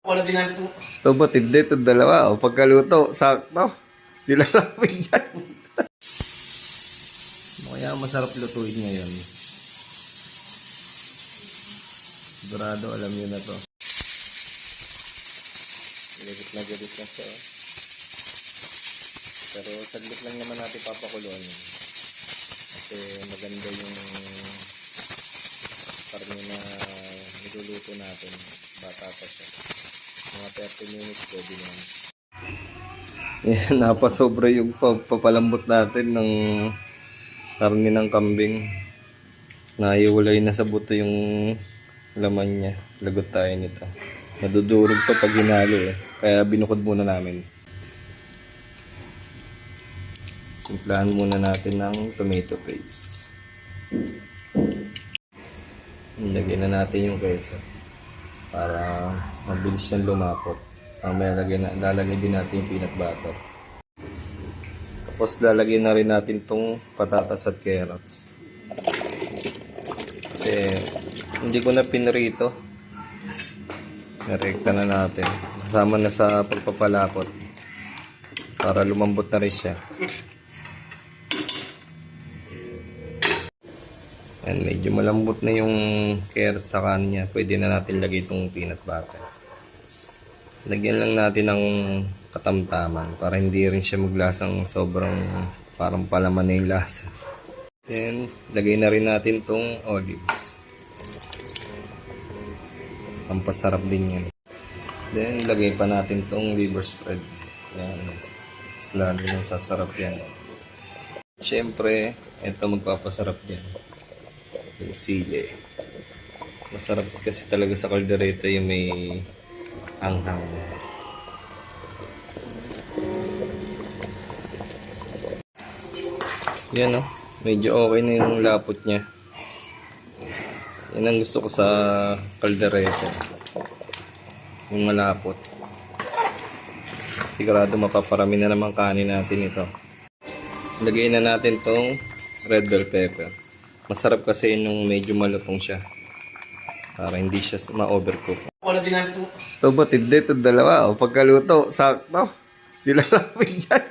Wala din namin po. Ito ba, hindi ito dalawa. O pagkaluto, sakto. Sila lang dyan. Kaya masarap lutuin ngayon. Sigurado alam nyo na to. Galit na siya. Pero saglit lang naman natin papakuloan. Kasi maganda yung karne na niluluto natin. Bata pa siya. Mga 30 minutes pwede naman. Yan, napasobra yung papalambot natin ng karne ng kambing. Naiwalay na sa buto yung laman niya. Lagot tayo nito. Nadudurog to pag hinalo eh. Kaya binukod muna namin. Timplahan muna natin ng tomato paste. Lagyan na natin yung queso para mabilis siyang lumapot. Mamaya lalagay din natin yung peanut butter. Tapos lalagyan na rin natin tong patatas at carrots. Kasi hindi ko na pinrito. Narekta na natin. Kasama na sa pagpapalakot para lumambot na rin siya. And medyo malambot na yung carrot sa kanya. Pwede na natin lagay itong peanut butter. Lagyan lang natin ng katamtaman para hindi rin siya maglasang sobrang parang palaman na yung lasa. Then, lagay na rin natin itong olives. Pampasarap din yan. Then, lagay pa natin itong liver spread. Yan. Mas lalo nang sasarap yan. Siyempre, ito magpapasarap yan. Yung sili. Masarap kasi talaga sa kaldereta yung may anghang. Yan o. Medyo okay na yung lapot niya. Yan ang gusto ko sa kaldereta. Yung malapot. Sigurado mapaparami na naman kanin natin ito. Lagay na natin tong red bell pepper. Masarap kasi nung medyo malutong siya. Para hindi siya ma-overcook. Wala din namin po. Ito ba, hindi ito dalawa. O pagkaluto, sakto. Sila lang dyan.